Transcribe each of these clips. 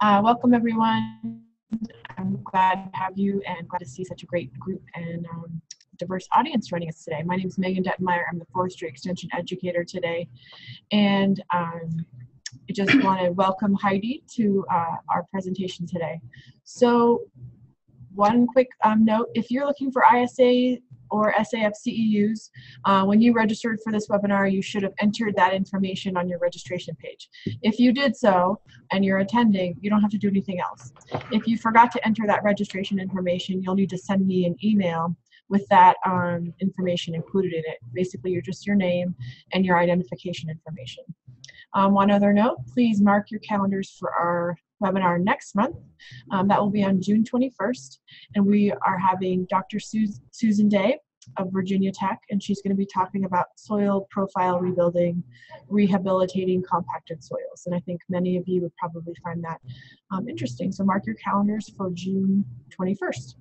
Welcome everyone. I'm glad to have you and glad to see such a great group and diverse audience joining us today. My name is Megan Dettenmeyer. I'm the Forestry Extension Educator today. And I just want to welcome Heidi to our presentation today. So one quick note, if you're looking for ISA or SAF CEUs, when you registered for this webinar, you should have entered that information on your registration page. If you did so and you're attending, you don't have to do anything else. If you forgot to enter that registration information, you'll need to send me an email with that information included in it. Basically, you're just your name and your identification information. One other note, please mark your calendars for our webinar next month. That will be on June 21st, and we are having Dr. Susan Day of Virginia Tech, and she's going to be talking about soil profile rebuilding, rehabilitating compacted soils, and I think many of you would probably find that interesting. So mark your calendars for June 21st.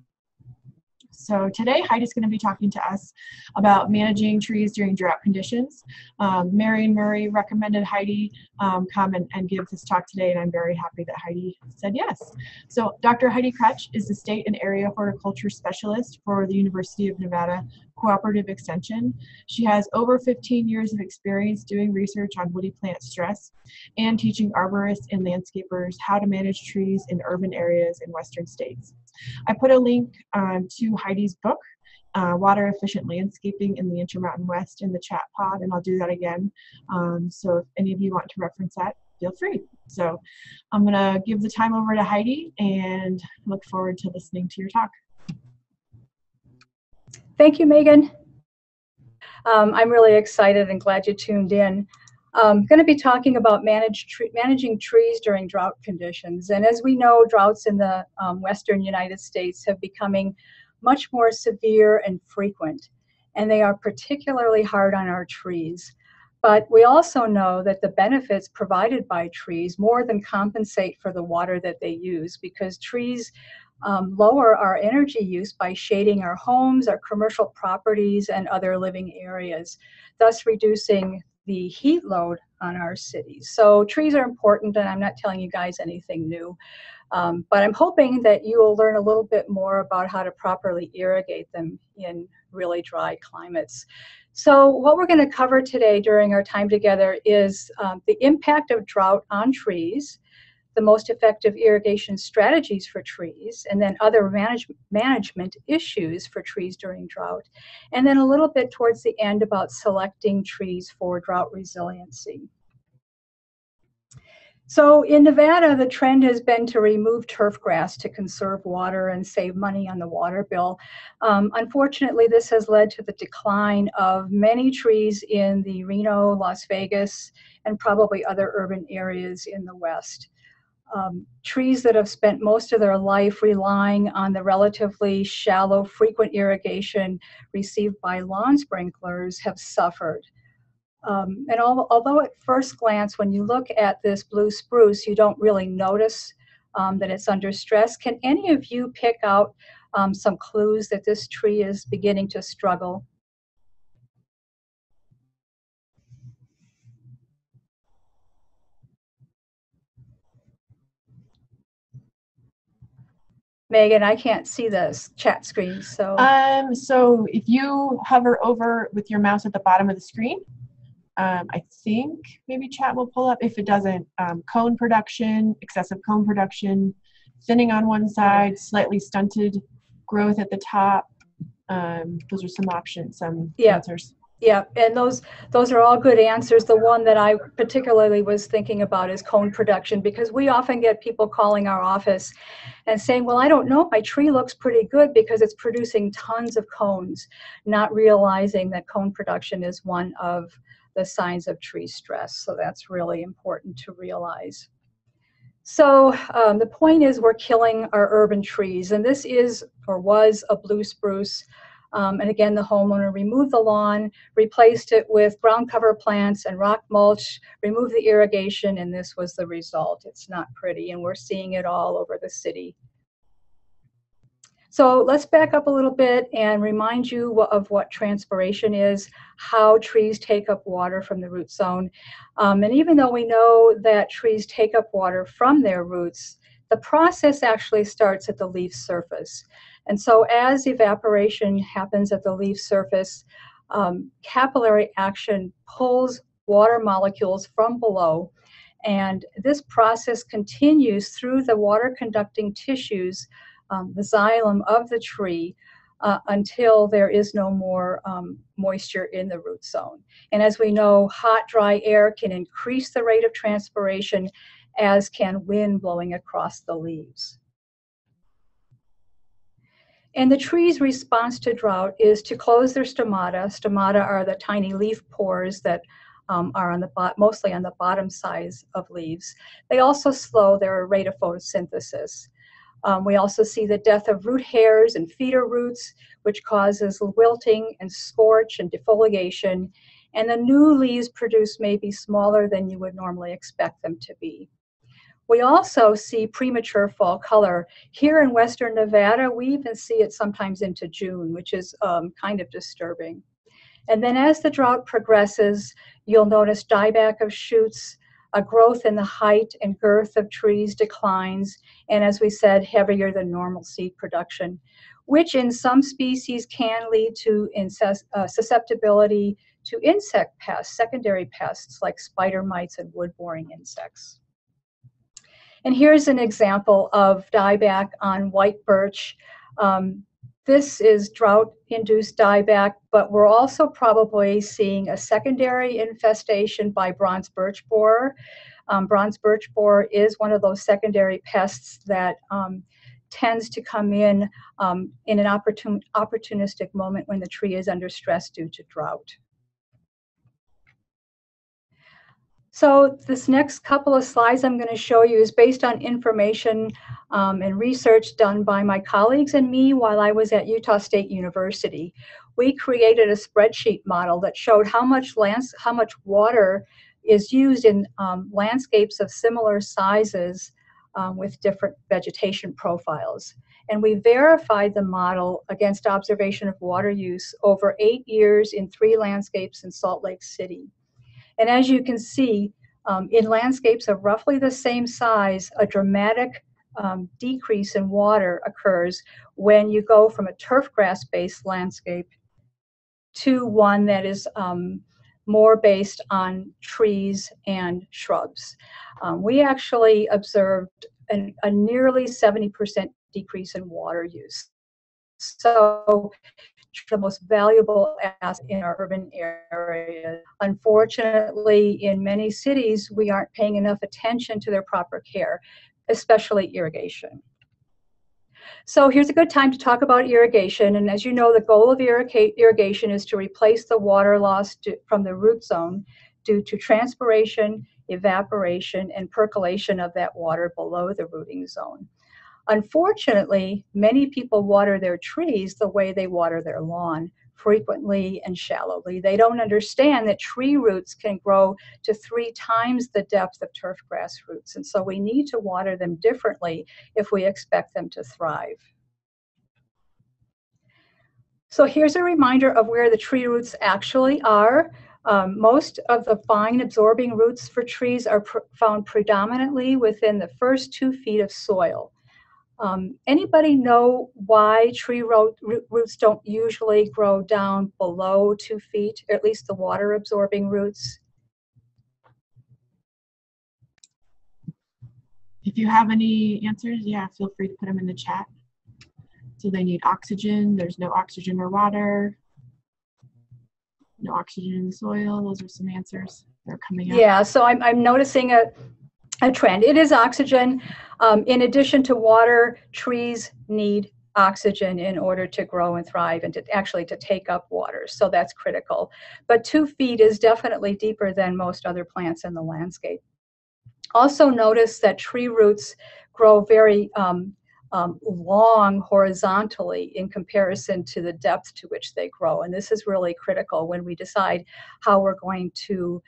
So today, Heidi's going to be talking to us about managing trees during drought conditions. Marion Murray recommended Heidi come and give this talk today, and I'm very happy that Heidi said yes. So Dr. Heidi Kretsch is the State and Area Horticulture Specialist for the University of Nevada Cooperative Extension. She has over 15 years of experience doing research on woody plant stress and teaching arborists and landscapers how to manage trees in urban areas in Western states. I put a link to Heidi's book, Water Efficient Landscaping in the Intermountain West, in the chat pod, and I'll do that again. So if any of you want to reference that, feel free. So I'm going to give the time over to Heidi and look forward to listening to your talk. Thank you, Megan. I'm really excited and glad you tuned in. I'm going to be talking about managing trees during drought conditions. And as we know, droughts in the western United States have becoming much more severe and frequent, and they are particularly hard on our trees. But we also know that the benefits provided by trees more than compensate for the water that they use, because trees lower our energy use by shading our homes, our commercial properties, and other living areas, thus reducing the heat load on our cities. So trees are important, and I'm not telling you guys anything new, but I'm hoping that you will learn a little bit more about how to properly irrigate them in really dry climates. So what we're going to cover today during our time together is the impact of drought on trees, the most effective irrigation strategies for trees, and then other management issues for trees during drought. And then a little bit towards the end about selecting trees for drought resiliency. So in Nevada, the trend has been to remove turf grass to conserve water and save money on the water bill. Unfortunately, this has led to the decline of many trees in the Reno, Las Vegas, and probably other urban areas in the West. Trees that have spent most of their life relying on the relatively shallow, frequent irrigation received by lawn sprinklers have suffered. And although at first glance, when you look at this blue spruce, you don't really notice that it's under stress, can any of you pick out some clues that this tree is beginning to struggle? Megan, I can't see the chat screen, so. So if you hover over with your mouse at the bottom of the screen, I think maybe chat will pull up. If it doesn't, cone production, excessive cone production, thinning on one side, slightly stunted growth at the top. Those are some options, some answers. Yeah, and those are all good answers. The one that I particularly was thinking about is cone production, because we often get people calling our office and saying, well, I don't know, my tree looks pretty good because it's producing tons of cones, not realizing that cone production is one of the signs of tree stress. So that's really important to realize. So the point is, we're killing our urban trees, and this is or was a blue spruce. And again, the homeowner removed the lawn, replaced it with ground cover plants and rock mulch, removed the irrigation, and this was the result. It's not pretty, and we're seeing it all over the city. So let's back up a little bit and remind you of what transpiration is, how trees take up water from the root zone. And even though we know that trees take up water from their roots, the process actually starts at the leaf surface. And so as evaporation happens at the leaf surface, capillary action pulls water molecules from below. And this process continues through the water conducting tissues, the xylem of the tree, until there is no more moisture in the root zone. And as we know, hot, dry air can increase the rate of transpiration, as can wind blowing across the leaves. And the tree's response to drought is to close their stomata. Stomata are the tiny leaf pores that are on mostly on the bottom sides of leaves. They also slow their rate of photosynthesis. We also see the death of root hairs and feeder roots, which causes wilting and scorch and defoliation. And the new leaves produced may be smaller than you would normally expect them to be. We also see premature fall color. Here in Western Nevada, we even see it sometimes into June, which is kind of disturbing. And then as the drought progresses, you'll notice dieback of shoots, a growth in the height and girth of trees declines, and as we said, heavier than normal seed production, which in some species can lead to susceptibility to insect pests, secondary pests like spider mites and wood-boring insects. And here's an example of dieback on white birch. This is drought-induced dieback, but we're also probably seeing a secondary infestation by bronze birch borer. Bronze birch borer is one of those secondary pests that tends to come in an opportunistic moment when the tree is under stress due to drought. So this next couple of slides I'm going to show you is based on information and research done by my colleagues and me while I was at Utah State University. We created a spreadsheet model that showed how much water is used in landscapes of similar sizes with different vegetation profiles. And we verified the model against observation of water use over 8 years in 3 landscapes in Salt Lake City. And as you can see, in landscapes of roughly the same size, a dramatic decrease in water occurs when you go from a turf grass-based landscape to one that is more based on trees and shrubs. We actually observed a nearly 70% decrease in water use. So the most valuable asset in our urban area. Unfortunately, in many cities, we aren't paying enough attention to their proper care, especially irrigation. So here's a good time to talk about irrigation. And as you know, the goal of irrigation is to replace the water loss from the root zone due to transpiration, evaporation, and percolation of that water below the rooting zone. Unfortunately, many people water their trees the way they water their lawn, frequently and shallowly. They don't understand that tree roots can grow to 3 times the depth of turf grass roots, and so we need to water them differently if we expect them to thrive. So here's a reminder of where the tree roots actually are. Most of the fine absorbing roots for trees are found predominantly within the first 2 feet of soil. Anybody know why tree roots don't usually grow down below 2 feet, or at least the water absorbing roots? If you have any answers, yeah, feel free to put them in the chat. So they need oxygen. There's no oxygen or water. No oxygen in the soil. Those are some answers that are coming up. Yeah, so I'm noticing a trend. It is oxygen. In addition to water, trees need oxygen in order to grow and thrive and to actually to take up water. So that's critical. But 2 feet is definitely deeper than most other plants in the landscape. Also notice that tree roots grow very long horizontally in comparison to the depth to which they grow. And this is really critical when we decide how we're going to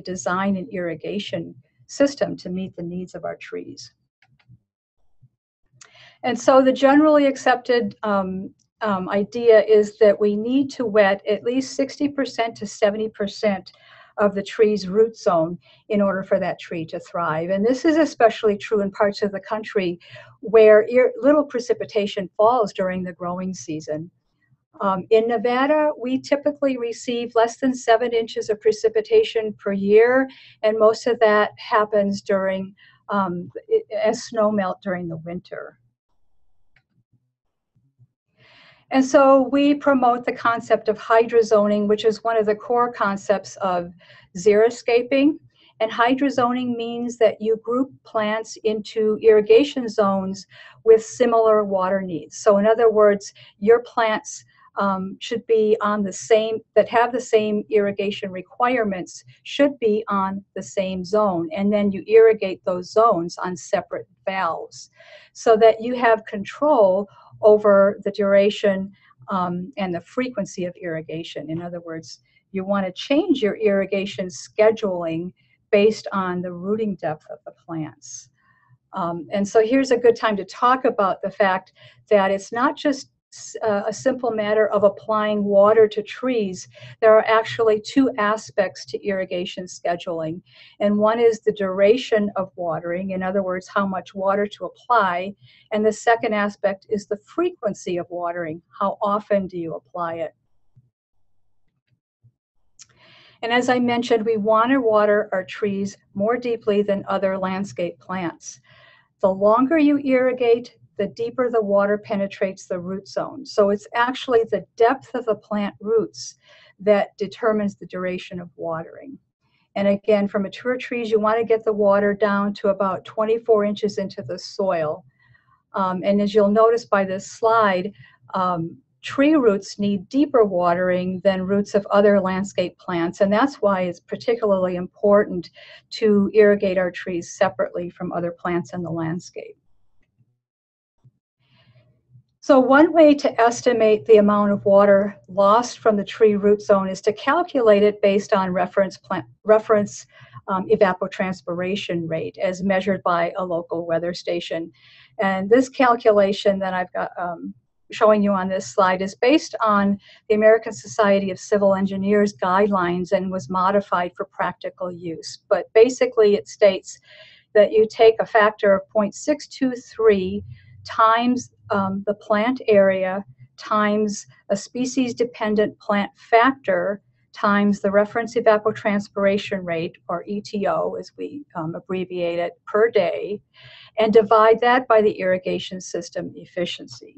design an irrigation system to meet the needs of our trees. And so the generally accepted idea is that we need to wet at least 60% to 70% of the tree's root zone in order for that tree to thrive. And this is especially true in parts of the country where little precipitation falls during the growing season. In Nevada, we typically receive less than 7 inches of precipitation per year, and most of that happens during as snow melt during the winter. And so we promote the concept of hydrozoning, which is one of the core concepts of xeriscaping. And hydrozoning means that you group plants into irrigation zones with similar water needs. So in other words, your plants should be on the same, that have the same irrigation requirements, should be on the same zone. And then you irrigate those zones on separate valves so that you have control over the duration and the frequency of irrigation. In other words, you want to change your irrigation scheduling based on the rooting depth of the plants. And so here's a good time to talk about the fact that it's not just a simple matter of applying water to trees. There are actually two aspects to irrigation scheduling. And one is the duration of watering, in other words, how much water to apply. And the second aspect is the frequency of watering. How often do you apply it? And as I mentioned, we want to water our trees more deeply than other landscape plants. The longer you irrigate, the deeper the water penetrates the root zone. So it's actually the depth of the plant roots that determines the duration of watering. And again, for mature trees, you want to get the water down to about 24 inches into the soil. And as you'll notice by this slide, tree roots need deeper watering than roots of other landscape plants. And that's why it's particularly important to irrigate our trees separately from other plants in the landscape. So one way to estimate the amount of water lost from the tree root zone is to calculate it based on reference evapotranspiration rate as measured by a local weather station. And this calculation that I've got showing you on this slide is based on the American Society of Civil Engineers guidelines and was modified for practical use. But basically it states that you take a factor of 0.623 times the plant area times a species-dependent plant factor times the reference evapotranspiration rate, or ETO as we abbreviate it, per day, and divide that by the irrigation system efficiency.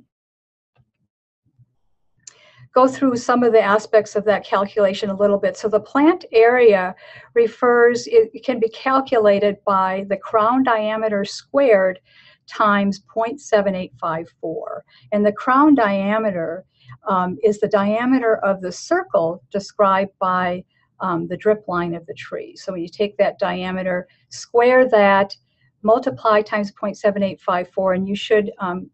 Go through some of the aspects of that calculation a little bit. So the plant area refers, it can be calculated by the crown diameter squared times 0.7854. And the crown diameter is the diameter of the circle described by the drip line of the tree. So when you take that diameter, square that, multiply times 0.7854, and you should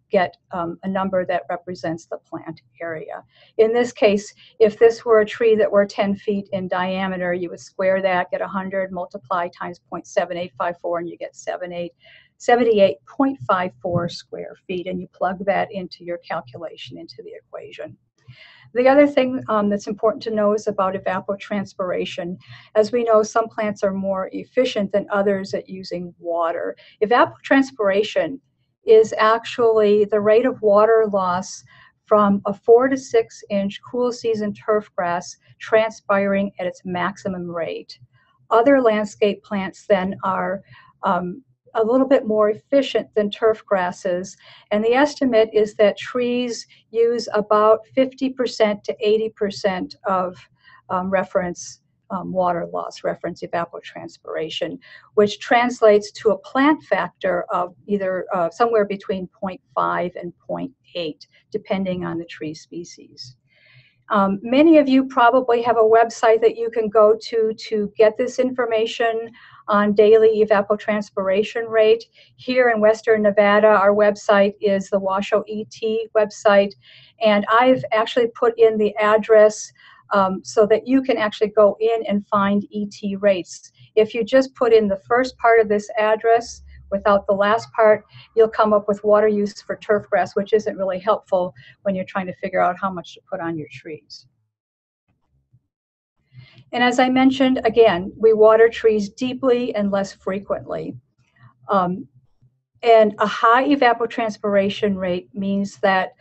get a number that represents the plant area. In this case, if this were a tree that were 10 feet in diameter, you would square that, get 100, multiply times 0.7854, and you get 78.54 square feet, and you plug that into your calculation, into the equation. The other thing that's important to know is about evapotranspiration. As we know, some plants are more efficient than others at using water. Evapotranspiration is actually the rate of water loss from a 4 to 6 inch cool season turf grass transpiring at its maximum rate. Other landscape plants then are a little bit more efficient than turf grasses, and the estimate is that trees use about 50% to 80% of reference water loss, reference evapotranspiration, which translates to a plant factor of either somewhere between 0.5 and 0.8, depending on the tree species. Many of you probably have a website that you can go to get this information on daily evapotranspiration rate. Here in Western Nevada, our website is the Washoe ET website, and I've actually put in the address so that you can actually go in and find ET rates. If you just put in the first part of this address, Without the last part, you'll come up with water use for turf grass, which isn't really helpful when you're trying to figure out how much to put on your trees. And as I mentioned, again, we water trees deeply and less frequently. And a high evapotranspiration rate means that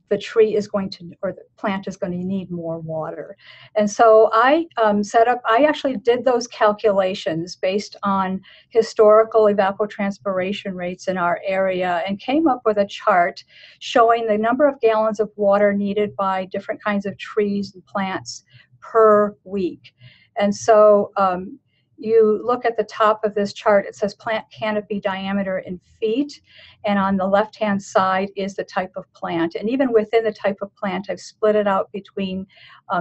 the tree is going to, or the plant is going to need more water. And so I I actually did those calculations based on historical evapotranspiration rates in our area and came up with a chart showing the number of gallons of water needed by different kinds of trees and plants per week. And so you look at the top of this chart, it says plant canopy diameter in feet, and on the left-hand side is the type of plant. And even within the type of plant, I've split it out between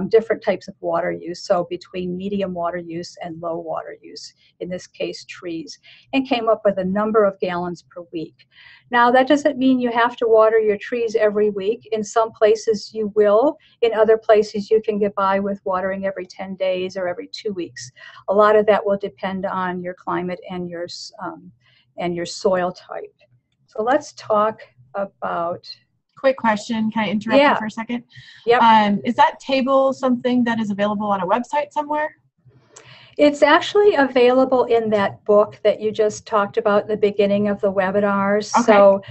different types of water use, so between medium water use and low water use, in this case trees, and came up with a number of gallons per week. Now, that doesn't mean you have to water your trees every week. In some places you will. In other places you can get by with watering every 10 days or every 2 weeks. A lot of that will depend on your climate and your soil type. So let's talk about... Quick question, can I interrupt you for a second? Yep. Is that table something that is available on a website somewhere? It's actually available in that book that you just talked about at the beginning of the webinars. Okay. So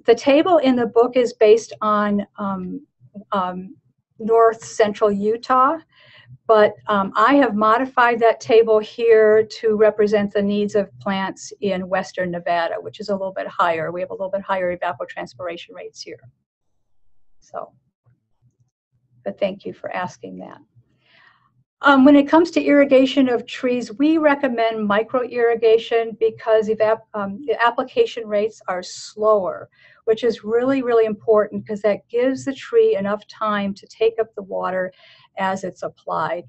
the table in the book is based on north central Utah, but I have modified that table here to represent the needs of plants in western Nevada, which is a little bit higher. We have a little bit higher evapotranspiration rates here. So, but thank you for asking that. When it comes to irrigation of trees, we recommend micro-irrigation because the application rates are slower, which is really, really important because that gives the tree enough time to take up the water as it's applied.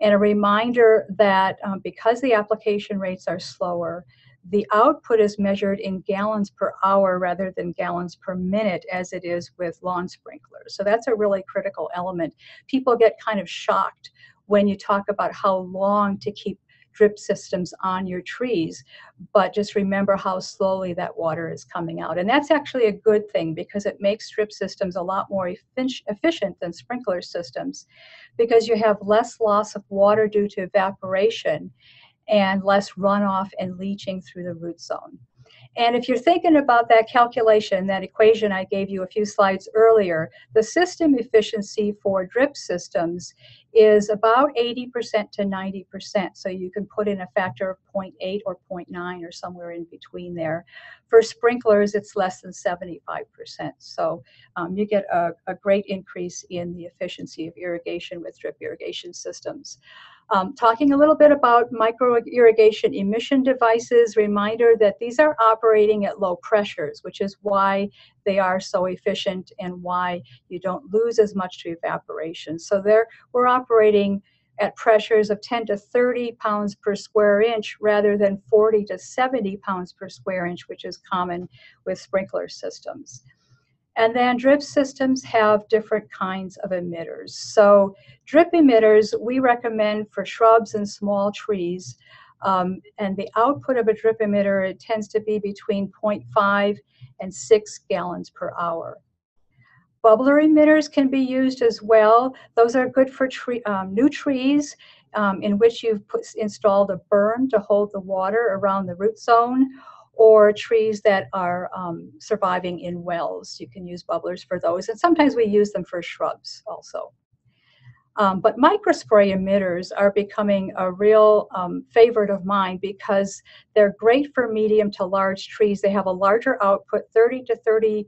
And a reminder that because the application rates are slower, the output is measured in gallons per hour rather than gallons per minute as it is with lawn sprinklers. So that's a really critical element. People get kind of shocked when you talk about how long to keep drip systems on your trees, but just remember how slowly that water is coming out. And that's actually a good thing because it makes drip systems a lot more efficient than sprinkler systems because you have less loss of water due to evaporation and less runoff and leaching through the root zone. And if you're thinking about that calculation, that equation I gave you a few slides earlier, the system efficiency for drip systems is about 80% to 90%. So you can put in a factor of 0.8 or 0.9 or somewhere in between there. For sprinklers, it's less than 75%. So you get a great increase in the efficiency of irrigation with drip irrigation systems. Talking a little bit about micro irrigation emission devices, reminder that these are operating at low pressures, which is why they are so efficient and why you don't lose as much to evaporation. So we're operating at pressures of 10 to 30 pounds per square inch rather than 40 to 70 pounds per square inch, which is common with sprinkler systems. And then drip systems have different kinds of emitters. So drip emitters we recommend for shrubs and small trees. And the output of a drip emitter, it tends to be between 0.5 and 6 gallons per hour. Bubbler emitters can be used as well. Those are good for new trees in which you've installed a berm to hold the water around the root zone, or trees that are surviving in wells. You can use bubblers for those, and sometimes we use them for shrubs also. But microspray emitters are becoming a real favorite of mine because they're great for medium to large trees. They have a larger output, 3 to 30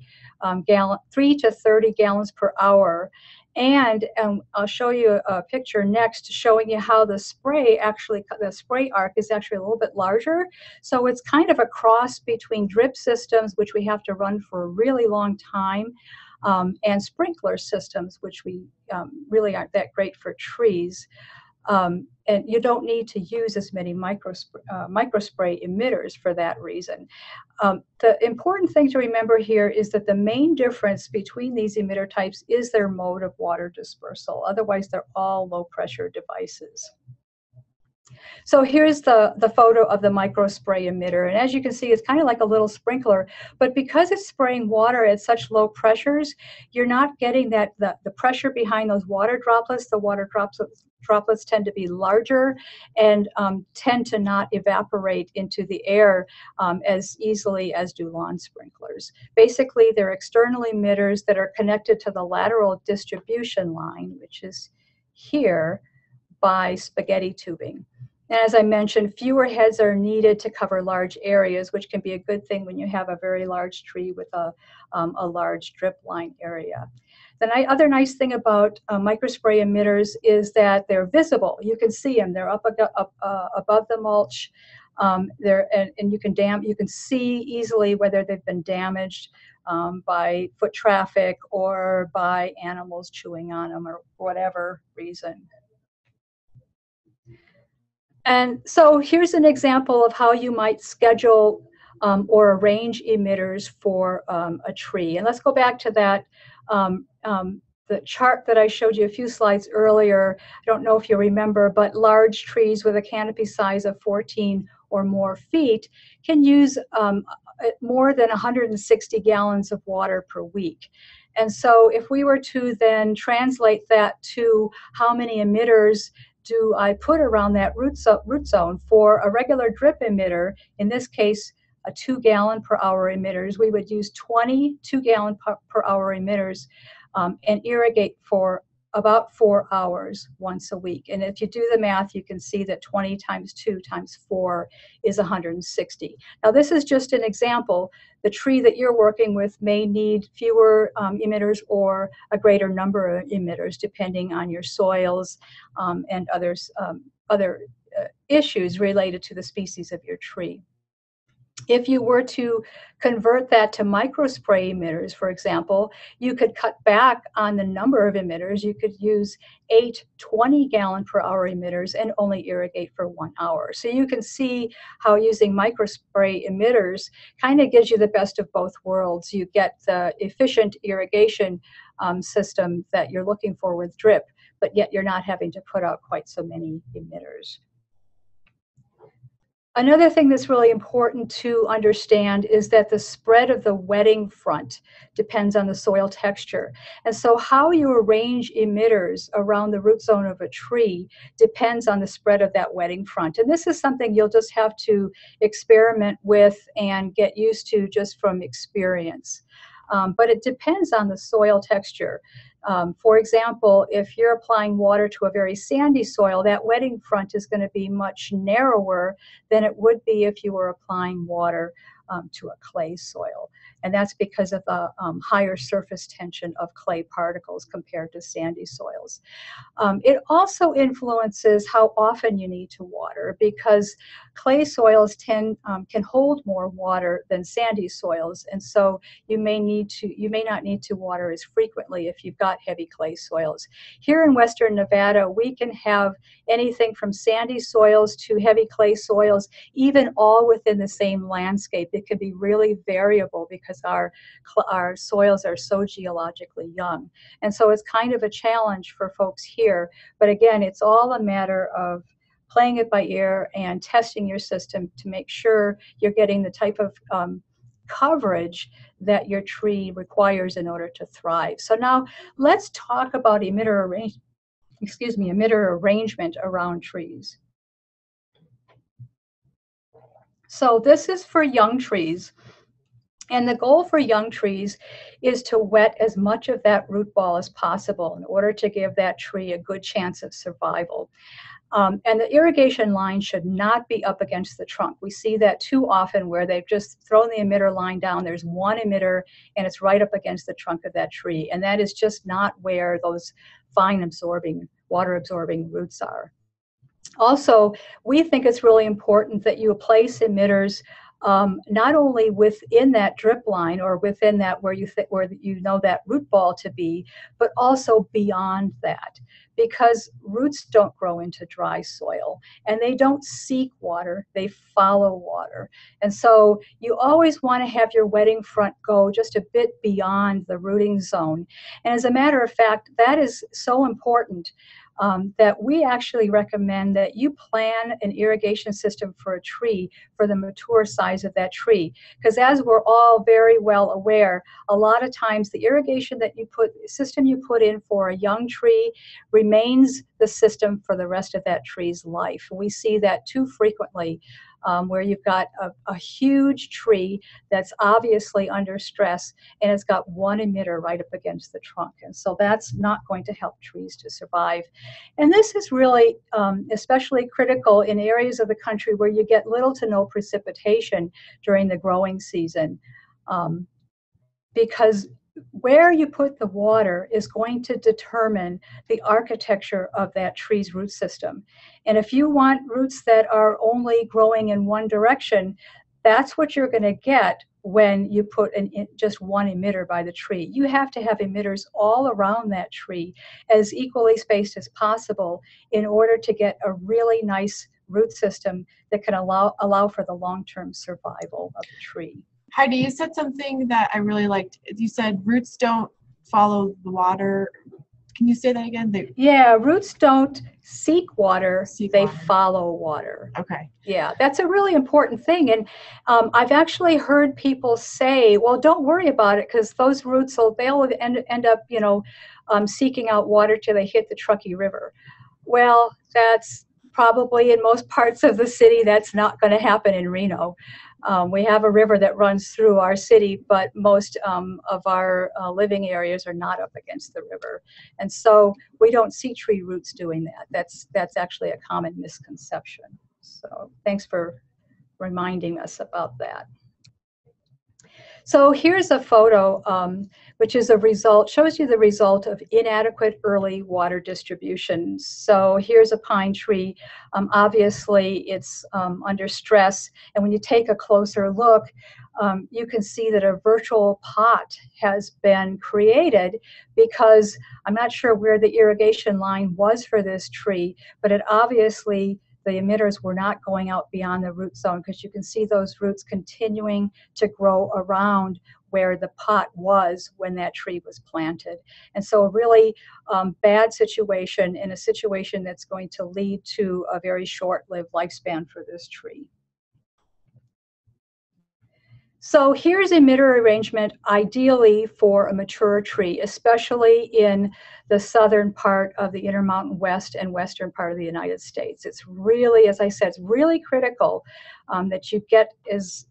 gallons per hour. And I'll show you a picture next showing you how the spray arc is actually a little bit larger. So it's kind of a cross between drip systems, which we have to run for a really long time, and sprinkler systems, which we really aren't that great for trees. And you don't need to use as many microspray emitters for that reason. The important thing to remember here is that the main difference between these emitter types is their mode of water dispersal. Otherwise, they're all low pressure devices. So here's the photo of the microspray emitter. And as you can see, it's kind of like a little sprinkler, but because it's spraying water at such low pressures, you're not getting the pressure behind those water droplets. The water droplets tend to be larger and tend to not evaporate into the air as easily as do lawn sprinklers. Basically, they're external emitters that are connected to the lateral distribution line, which is here, by spaghetti tubing. And as I mentioned, fewer heads are needed to cover large areas, which can be a good thing when you have a very large tree with a large drip line area. The other nice thing about microspray emitters is that they're visible. You can see them. They're up above the mulch. And you can see easily whether they've been damaged by foot traffic or by animals chewing on them or whatever reason. And so here's an example of how you might schedule or arrange emitters for a tree. And let's go back to that the chart that I showed you a few slides earlier. I don't know if you remember, but large trees with a canopy size of 14 or more feet can use more than 160 gallons of water per week. And so if we were to then translate that to how many emitters do I put around that root zone for a regular drip emitter, in this case, a 2 gallon per hour emitters, we would use 20 2-gallon per hour emitters and irrigate for about 4 hours once a week. And if you do the math, you can see that 20 times 2 times 4 is 160. Now, this is just an example. The tree that you're working with may need fewer emitters or a greater number of emitters, depending on your soils and other issues related to the species of your tree. If you were to convert that to microspray emitters, for example, you could cut back on the number of emitters. You could use 8 20-gallon per hour emitters and only irrigate for 1 hour. So you can see how using microspray emitters kind of gives you the best of both worlds. You get the efficient irrigation system that you're looking for with drip, but yet you're not having to put out quite so many emitters. Another thing that's really important to understand is that the spread of the wetting front depends on the soil texture. And so how you arrange emitters around the root zone of a tree depends on the spread of that wetting front. And this is something you'll just have to experiment with and get used to just from experience. But it depends on the soil texture. For example, if you're applying water to a very sandy soil, that wetting front is going to be much narrower than it would be if you were applying water to a clay soil. And that's because of the higher surface tension of clay particles compared to sandy soils. It also influences how often you need to water, because clay soils can hold more water than sandy soils, and so you may not need to water as frequently if you've got heavy clay soils. Here in Western Nevada, we can have anything from sandy soils to heavy clay soils, even all within the same landscape. It can be really variable because our soils are so geologically young. And so it's kind of a challenge for folks here. But again, it's all a matter of playing it by ear and testing your system to make sure you're getting the type of coverage that your tree requires in order to thrive. So now let's talk about emitter arrangement around trees. So this is for young trees. And the goal for young trees is to wet as much of that root ball as possible in order to give that tree a good chance of survival. And the irrigation line should not be up against the trunk. We see that too often where they've just thrown the emitter line down. There's one emitter and it's right up against the trunk of that tree. And that is just not where those fine water absorbing roots are. Also, we think it's really important that you place emitters not only within that drip line or within that where you know that root ball to be, but also beyond that, because roots don't grow into dry soil and they don't seek water, they follow water. And so you always want to have your wetting front go just a bit beyond the rooting zone. And as a matter of fact, that is so important. that we actually recommend that you plan an irrigation system for a tree for the mature size of that tree. Because as we're all very well aware, a lot of times the irrigation system you put in for a young tree remains the system for the rest of that tree's life. We see that too frequently, where you've got a huge tree that's obviously under stress and it's got one emitter right up against the trunk. And so that's not going to help trees to survive. And this is really especially critical in areas of the country where you get little to no precipitation during the growing season, because where you put the water is going to determine the architecture of that tree's root system. And if you want roots that are only growing in one direction, that's what you're going to get when you put just one emitter by the tree. You have to have emitters all around that tree as equally spaced as possible in order to get a really nice root system that can allow for the long-term survival of the tree. Heidi, you said something that I really liked. You said roots don't follow the water. Can you say that again? Yeah, roots don't seek water, they water. follow water. Okay. Yeah, that's a really important thing. And I've actually heard people say, well, don't worry about it because those roots, they'll end up, seeking out water till they hit the Truckee River. Well, that's probably in most parts of the city, that's not going to happen in Reno. We have a river that runs through our city, but most of our living areas are not up against the river. And so we don't see tree roots doing that. That's actually a common misconception. So thanks for reminding us about that. So here's a photo, which is shows you the result of inadequate early water distribution. So here's a pine tree. Obviously, it's under stress. And when you take a closer look, you can see that a virtual pot has been created because I'm not sure where the irrigation line was for this tree, but it obviously the emitters were not going out beyond the root zone because you can see those roots continuing to grow around where the pot was when that tree was planted. And so a really bad situation, and a situation that's going to lead to a very short-lived lifespan for this tree. So here's emitter arrangement ideally for a mature tree, especially in the southern part of the Intermountain West and western part of the United States. It's really, as I said, it's really critical that you get as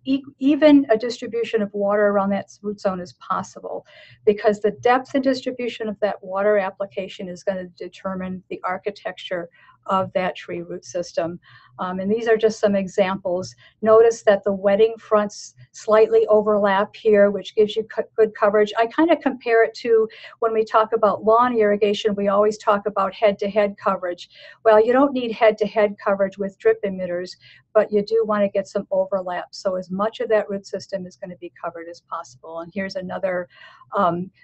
even a distribution of water around that root zone as possible, because the depth and distribution of that water application is going to determine the architecture of that tree root system. And these are just some examples. Notice that the wetting fronts slightly overlap here, which gives you good coverage. I kind of compare it to when we talk about lawn irrigation, we always talk about head-to-head coverage. Well, you don't need head-to-head coverage with drip emitters, but you do want to get some overlap. So as much of that root system is going to be covered as possible. And here's another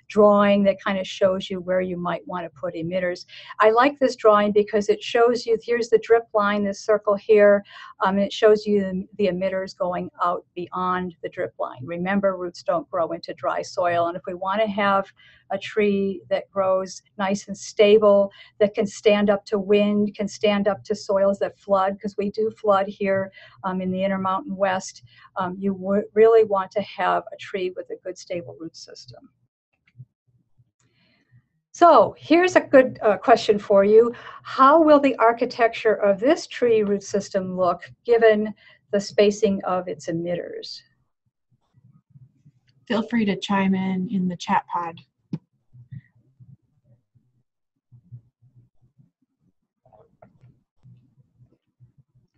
drawing that kind of shows you where you might want to put emitters. I like this drawing because it shows you, here's the drip line, this circle here, and it shows you the emitters going out beyond the drip line. Remember, roots don't grow into dry soil, and if we want to have a tree that grows nice and stable, that can stand up to wind, can stand up to soils that flood, because we do flood here in the Intermountain West, you really want to have a tree with a good stable root system. So here's a good question for you. How will the architecture of this tree root system look given the spacing of its emitters? Feel free to chime in the chat pod.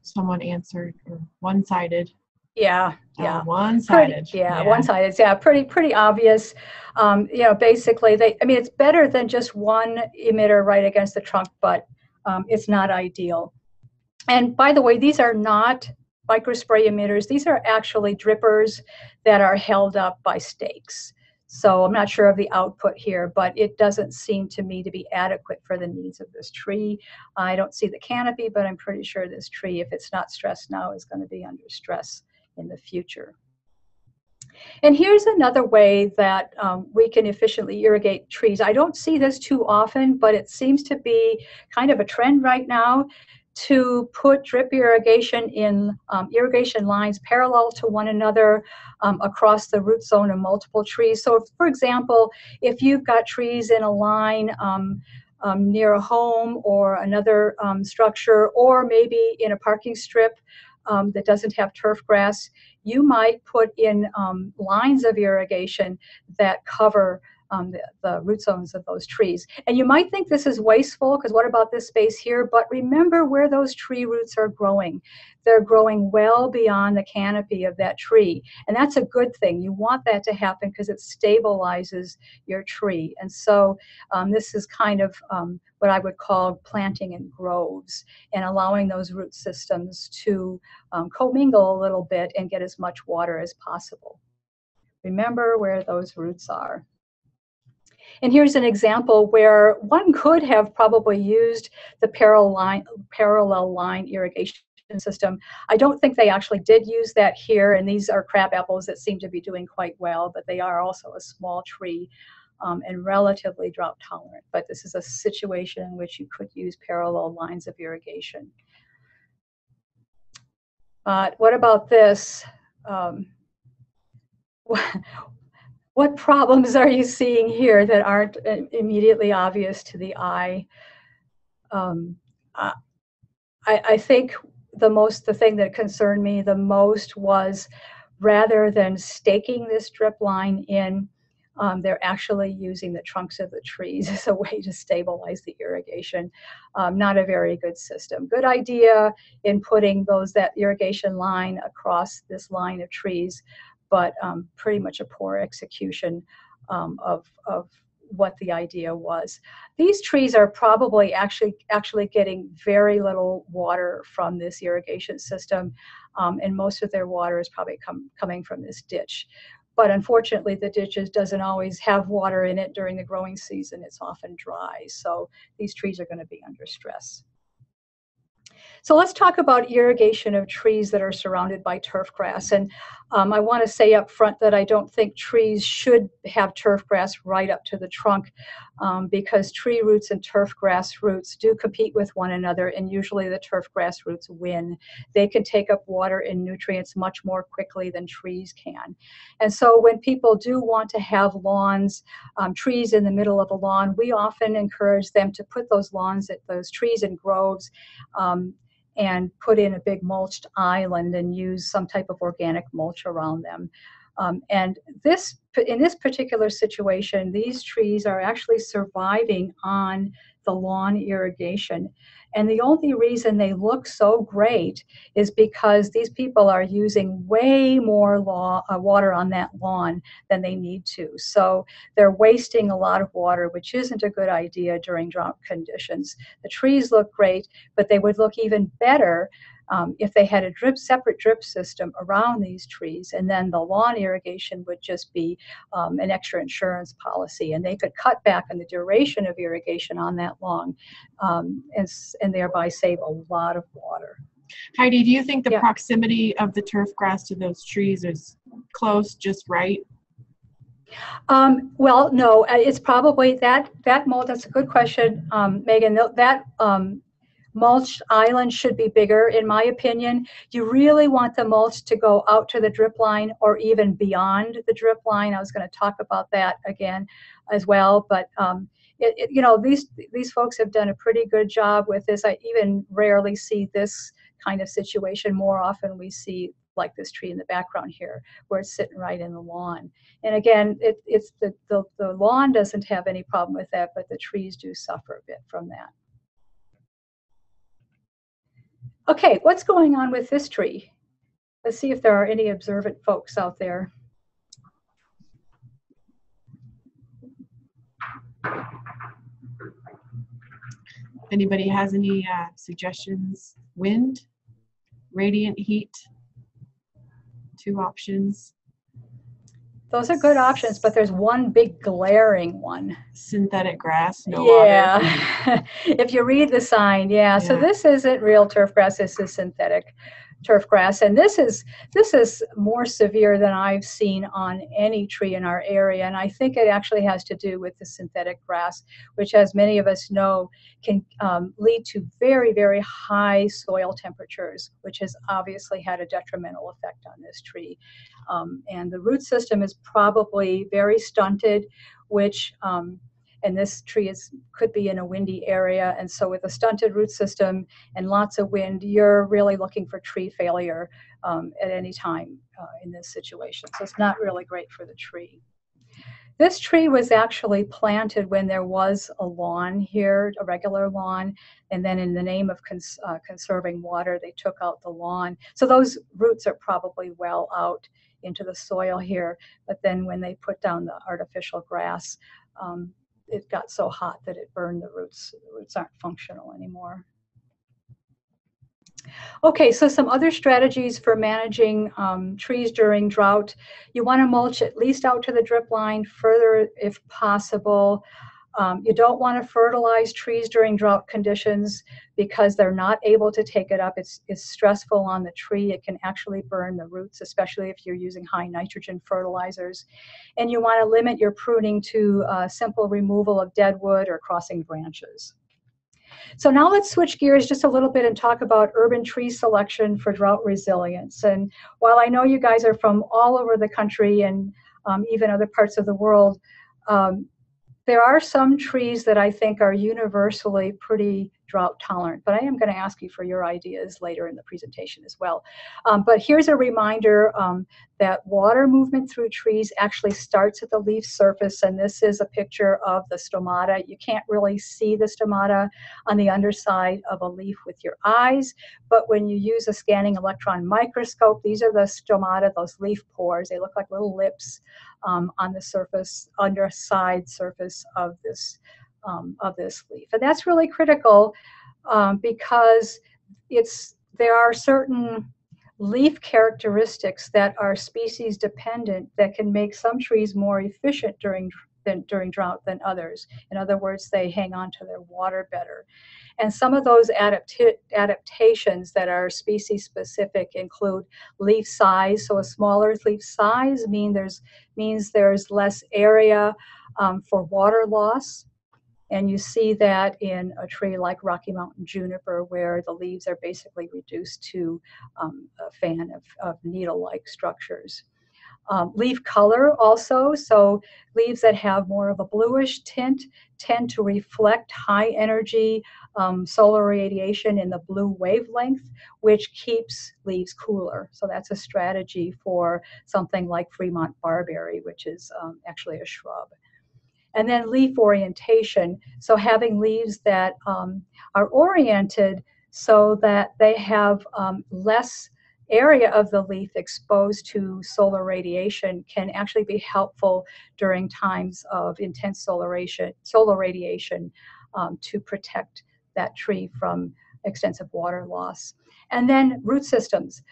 Someone answered, or one-sided. Yeah, yeah, one-sided. Yeah, one-sided. Yeah, pretty obvious. Basically, it's better than just one emitter right against the trunk, but it's not ideal. And by the way, these are not microspray emitters. These are actually drippers that are held up by stakes. So I'm not sure of the output here, but it doesn't seem to me to be adequate for the needs of this tree. I don't see the canopy, but I'm pretty sure this tree, if it's not stressed now, is going to be under stress in the future. And here's another way that we can efficiently irrigate trees. I don't see this too often, but it seems to be kind of a trend right now to put drip irrigation in irrigation lines parallel to one another across the root zone of multiple trees. So, for example, if you've got trees in a line near a home or another structure, or maybe in a parking strip that doesn't have turf grass, you might put in lines of irrigation that cover the root zones of those trees. And you might think this is wasteful, because what about this space here? But remember where those tree roots are growing. They're growing well beyond the canopy of that tree. And that's a good thing. You want that to happen because it stabilizes your tree. And so this is kind of what I would call planting in groves and allowing those root systems to commingle a little bit and get as much water as possible. Remember where those roots are. And here's an example where one could have probably used the parallel line irrigation system. I don't think they actually did use that here, and these are crab apples that seem to be doing quite well, but they are also a small tree and relatively drought tolerant. But this is a situation in which you could use parallel lines of irrigation. What about this? What problems are you seeing here that aren't immediately obvious to the eye? I think the thing that concerned me the most was, rather than staking this drip line in, they're actually using the trunks of the trees as a way to stabilize the irrigation. Not a very good system. Good idea in putting that irrigation line across this line of trees, but pretty much a poor execution of what the idea was. These trees are probably actually getting very little water from this irrigation system, and most of their water is probably coming from this ditch. But unfortunately, the ditches doesn't always have water in it during the growing season. It's often dry, so these trees are going to be under stress. So let's talk about irrigation of trees that are surrounded by turf grass. And I want to say up front that I don't think trees should have turf grass right up to the trunk, because tree roots and turf grass roots do compete with one another, and usually the turf grass roots win. They can take up water and nutrients much more quickly than trees can. And so when people do want to have lawns, trees in the middle of a lawn, we often encourage them to put those trees in groves, and put in a big mulched island and use some type of organic mulch around them. And in this particular situation, these trees are actually surviving on the lawn irrigation. And the only reason they look so great is because these people are using way more water on that lawn than they need to. So they're wasting a lot of water, which isn't a good idea during drought conditions. The trees look great, but they would look even better if they had a separate drip system around these trees, and then the lawn irrigation would just be an extra insurance policy, and they could cut back on the duration of irrigation on that lawn, and thereby save a lot of water. Heidi, do you think the proximity of the turf grass to those trees is close, just right? Well, no, it's probably that mulch. That's a good question, Megan. That mulched island should be bigger, in my opinion. You really want the mulch to go out to the drip line or even beyond the drip line. I was going to talk about that again as well, but these folks have done a pretty good job with this. I even rarely see this kind of situation. More often we see like this tree in the background here, where it's sitting right in the lawn. And again, it's the lawn doesn't have any problem with that, but the trees do suffer a bit from that. Okay, what's going on with this tree? Let's see if there are any observant folks out there. Anybody has any suggestions? Wind, radiant heat, 2 options. Those are good options, but there's one big glaring one. Synthetic grass, no water. Yeah, if you read the sign, yeah. So this isn't real turf grass, this is synthetic turf grass. And this is more severe than I've seen on any tree in our area. And I think it actually has to do with the synthetic grass, which, as many of us know, can lead to very, very high soil temperatures, which has obviously had a detrimental effect on this tree. And the root system is probably very stunted, which and this tree could be in a windy area. And so with a stunted root system and lots of wind, you're really looking for tree failure at any time in this situation. So it's not really great for the tree. This tree was actually planted when there was a lawn here, a regular lawn, and then in the name of conserving water, they took out the lawn. So those roots are probably well out into the soil here. But then when they put down the artificial grass, it got so hot that it burned the roots. The roots aren't functional anymore. Okay, so some other strategies for managing trees during drought. You want to mulch at least out to the drip line, further if possible. You don't want to fertilize trees during drought conditions because they're not able to take it up. It's stressful on the tree. It can actually burn the roots, especially if you're using high nitrogen fertilizers. And you want to limit your pruning to simple removal of dead wood or crossing branches. So now let's switch gears just a little bit and talk about urban tree selection for drought resilience. And while I know you guys are from all over the country and even other parts of the world, there are some trees that I think are universally pretty drought tolerant, but I am going to ask you for your ideas later in the presentation as well. But here's a reminder that water movement through trees actually starts at the leaf surface, and this is a picture of the stomata. You can't really see the stomata on the underside of a leaf with your eyes, but when you use a scanning electron microscope, these are the stomata, those leaf pores. They look like little lips on the surface, underside surface of this leaf. And that's really critical because there are certain leaf characteristics that are species dependent that can make some trees more efficient during drought than others. In other words, they hang on to their water better. And some of those adaptations that are species specific include leaf size. So a smaller leaf size means there's less area for water loss. And you see that in a tree like Rocky Mountain juniper, where the leaves are basically reduced to a fan of needle-like structures. Leaf color also, so leaves that have more of a bluish tint tend to reflect high energy solar radiation in the blue wavelength, which keeps leaves cooler. So that's a strategy for something like Fremont barberry, which is actually a shrub. And then leaf orientation, so having leaves that are oriented so that they have less area of the leaf exposed to solar radiation can actually be helpful during times of intense solar radiation to protect that tree from extensive water loss. And then root systems.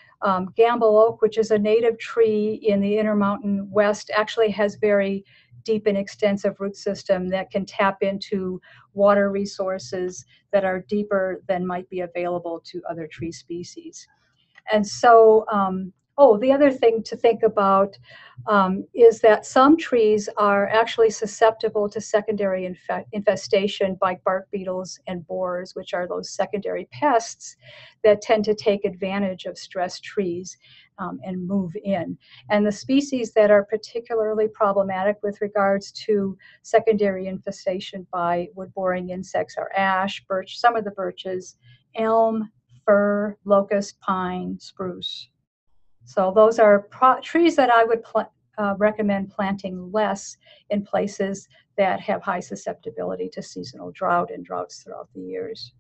Gamble oak, which is a native tree in the Intermountain West, actually has very deep and extensive root system that can tap into water resources that are deeper than might be available to other tree species. And so, the other thing to think about is that some trees are actually susceptible to secondary infestation by bark beetles and borers, which are those secondary pests that tend to take advantage of stressed trees and move in. And the species that are particularly problematic with regards to secondary infestation by wood-boring insects are ash, birch, some of the birches, elm, fir, locust, pine, spruce. So those are trees that I would recommend planting less in places that have high susceptibility to seasonal drought and droughts throughout the years.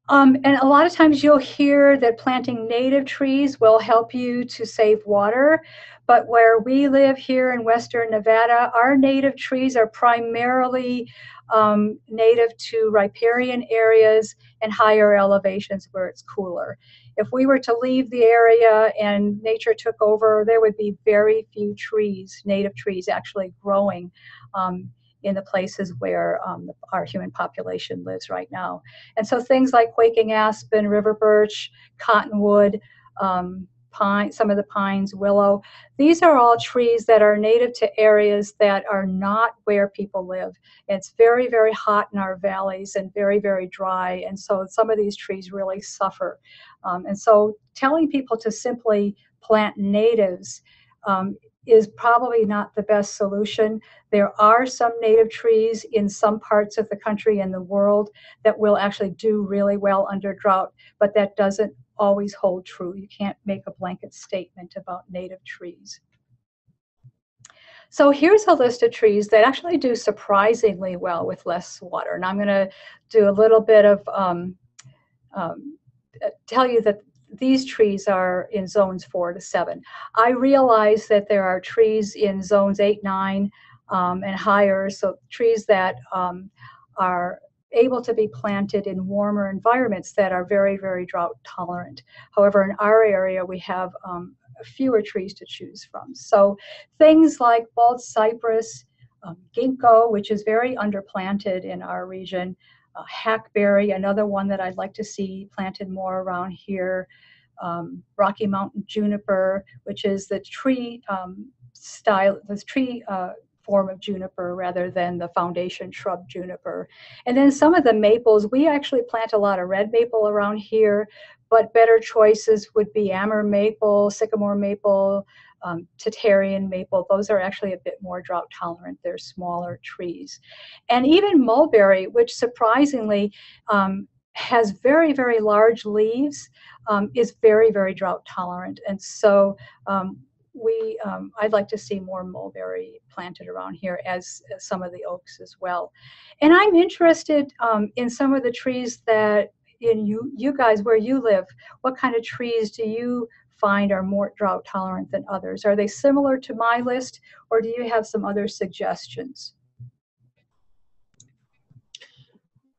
And a lot of times you'll hear that planting native trees will help you to save water, but where we live here in Western Nevada, our native trees are primarily native to riparian areas and higher elevations where it's cooler. If we were to leave the area and nature took over, there would be very few trees, native trees, actually growing in the places where our human population lives right now. And so things like quaking aspen, river birch, cottonwood, pine, some of the pines, willow, these are all trees that are native to areas that are not where people live. It's very, very hot in our valleys and very, very dry. And so some of these trees really suffer. And so telling people to simply plant natives is probably not the best solution. There are some native trees in some parts of the country and the world that will actually do really well under drought, but that doesn't always hold true. You can't make a blanket statement about native trees. So here's a list of trees that actually do surprisingly well with less water. And I'm going to do a little bit of tell you that these trees are in zones 4 to 7. I realize that there are trees in zones 8, 9, and higher, so trees that are able to be planted in warmer environments that are very, very drought tolerant. However, in our area, we have fewer trees to choose from. So things like bald cypress, ginkgo, which is very underplanted in our region, hackberry, another one that I'd like to see planted more around here, Rocky Mountain juniper, which is the tree form of juniper rather than the foundation shrub juniper. And then some of the maples, we actually plant a lot of red maple around here, but better choices would be Amur maple, sycamore maple, Tatarian maple. Those are actually a bit more drought tolerant. They're smaller trees. And even mulberry, which surprisingly has very, very large leaves, is very, very drought tolerant. And so I'd like to see more mulberry planted around here, as some of the oaks as well. And I'm interested in some of the trees that in you guys where you live. What kind of trees do you find are more drought tolerant than others? Are they similar to my list, or do you have some other suggestions?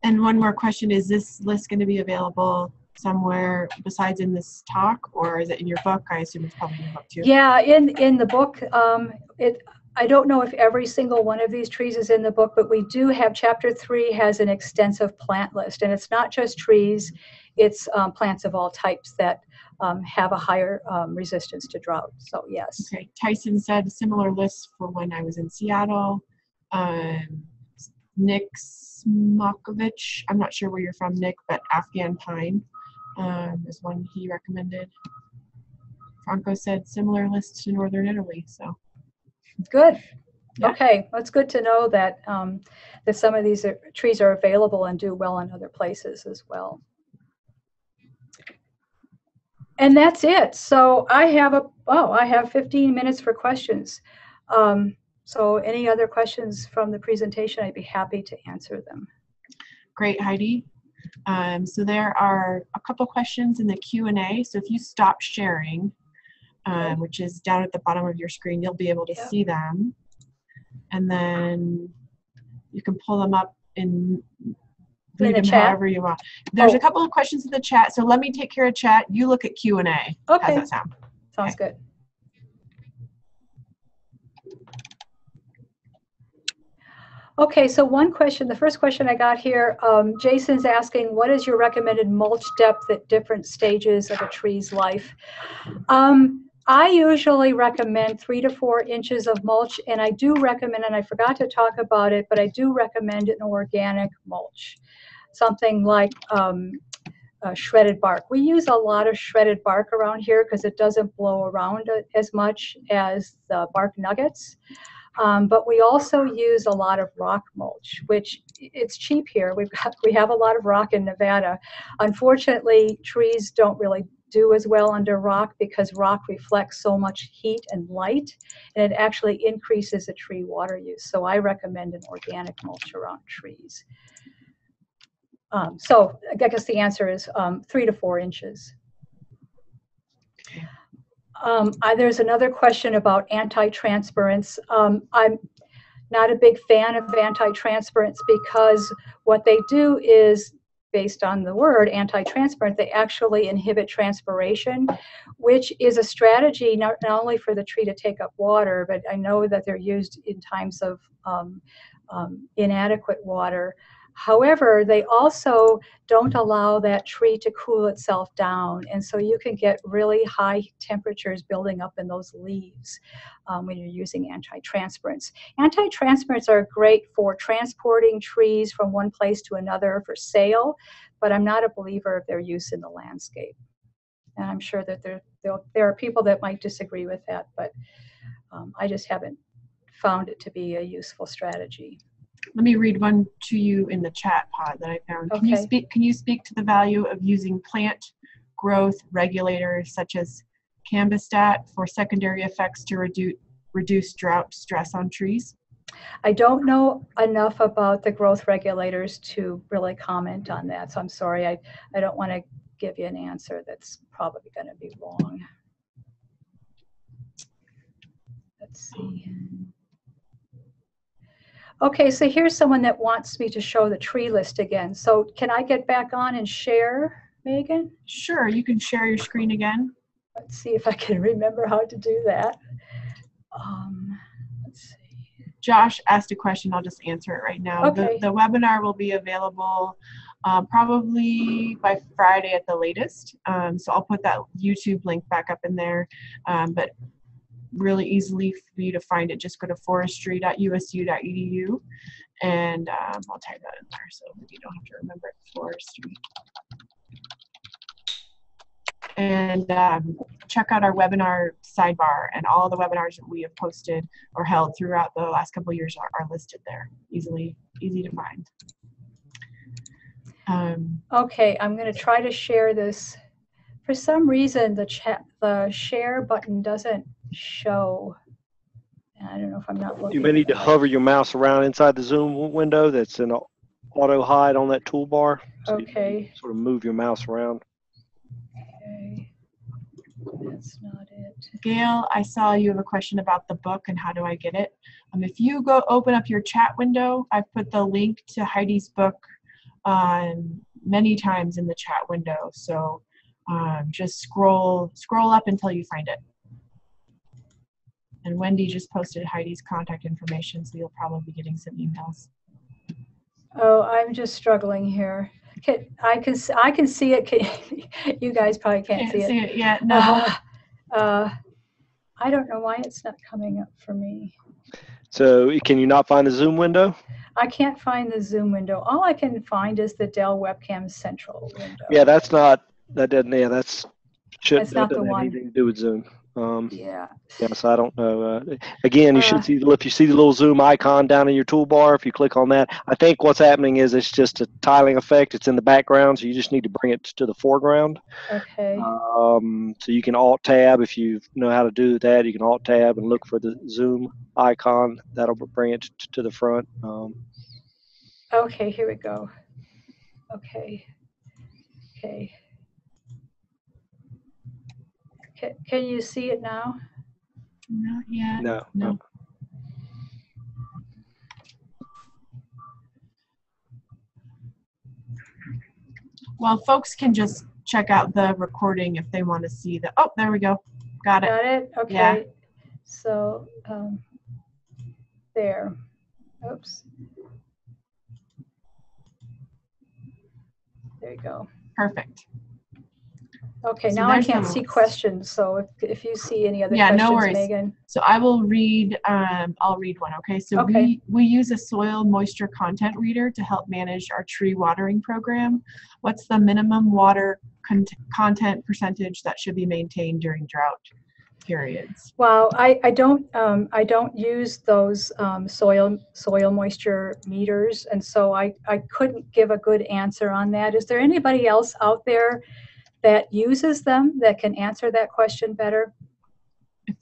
And one more question, is this list going to be available somewhere besides in this talk, or is it in your book? I assume it's probably in your book too. Yeah, in the book, I don't know if every single one of these trees is in the book, but we do have, chapter 3 has an extensive plant list, and it's not just trees, it's plants of all types that have a higher resistance to drought. So yes. Okay, Tyson said similar lists for when I was in Seattle. Nick Smokovich, I'm not sure where you're from, Nick, but Afghan pine is one he recommended. Franco said similar lists to Northern Italy, so. Good. Yeah. Okay, well, it's good to know that that some of these trees are available and do well in other places as well. And that's it. So I have 15 minutes for questions. So any other questions from the presentation, I'd be happy to answer them. Great, Heidi. So there are a couple questions in the Q&A. So if you stop sharing, which is down at the bottom of your screen, you'll be able to see them. And then you can pull them up and read them however you want. There's a couple of questions in the chat. So let me take care of chat. You look at Q&A. Okay. How's that sound? Sounds good. Okay, so one question, the first question I got here, Jason's asking, what is your recommended mulch depth at different stages of a tree's life? I usually recommend 3 to 4 inches of mulch, and I do recommend, and I forgot to talk about it, but I do recommend an organic mulch, something like shredded bark. We use a lot of shredded bark around here because it doesn't blow around as much as the bark nuggets. But we also use a lot of rock mulch, which it's cheap here. We have a lot of rock in Nevada. Unfortunately, trees don't really do as well under rock because rock reflects so much heat and light, and it actually increases the tree water use. So I recommend an organic mulch around trees. So I guess the answer is 3 to 4 inches. There's another question about anti-transference. I'm not a big fan of anti-transparents because what they do is, based on the word anti-transparent, they actually inhibit transpiration, which is a strategy not only for the tree to take up water, but I know that they're used in times of inadequate water. However, they also don't allow that tree to cool itself down, and so you can get really high temperatures building up in those leaves when you're using anti-transparents. Anti-transparents are great for transporting trees from one place to another for sale, but I'm not a believer of their use in the landscape. And I'm sure that there are people that might disagree with that, but I just haven't found it to be a useful strategy. Let me read one to you in the chat pod that I found. Okay. Can you speak to the value of using plant growth regulators such as Cambistat for secondary effects to reduce drought stress on trees? I don't know enough about the growth regulators to really comment on that, so I'm sorry. I don't want to give you an answer that's probably going to be wrong. Let's see. Okay, so here's someone that wants me to show the tree list again. So can I get back on and share, Megan? Sure, you can share your screen again. Let's see if I can remember how to do that. Let's see. Josh asked a question. I'll just answer it right now. Okay. The webinar will be available probably by Friday at the latest. So I'll put that YouTube link back up in there. But really easily for you to find it, just go to forestry.usu.edu, and I'll type that in there so you don't have to remember it. Forestry. And check out our webinar sidebar, and all the webinars that we have posted or held throughout the last couple of years are listed there. Easy to find. Okay, I'm going to try to share this. For some reason, the share button doesn't show. And I don't know if I'm not looking. You may need to hover your mouse around inside the Zoom window that's an auto hide on that toolbar. So okay. sort of move your mouse around. Okay. That's not it. Gail, I saw you have a question about the book and how do I get it. If you go open up your chat window, I've put the link to Heidi's book many times in the chat window. So just scroll up until you find it. And Wendy just posted Heidi's contact information, so you'll probably be getting some emails. Oh, I'm just struggling here. I can see it. You guys probably can't see it yet. No. I don't know why it's not coming up for me. So can you not find the Zoom window? I can't find the Zoom window. All I can find is the Dell Webcam Central window. Yeah, that's not that not the have one. anything to do with Zoom. Yeah. Yes, I don't know. Again, you should see if you see the little Zoom icon down in your toolbar. If you click on that, I think what's happening is it's just a tiling effect. It's in the background, so you just need to bring it to the foreground. Okay. So you can Alt Tab if you know how to do that. You can Alt Tab and look for the Zoom icon. That'll bring it to the front. Okay, here we go. Okay. Okay. Can you see it now? Not yet. No. Well, folks can just check out the recording if they want to see the. Oh, there we go. Got it. Got it? Okay. Yeah. So, there. Oops. There you go. Perfect. Okay, So now I there's can't the see list. questions, so if you see any other Yeah, questions, no worries. Megan. So I will read, I'll read one, okay? So Okay. we use a soil moisture content reader to help manage our tree watering program. What's the minimum water content percentage that should be maintained during drought periods? Well, I don't use those soil moisture meters, and so I couldn't give a good answer on that. Is there anybody else out there that uses them that can answer that question better?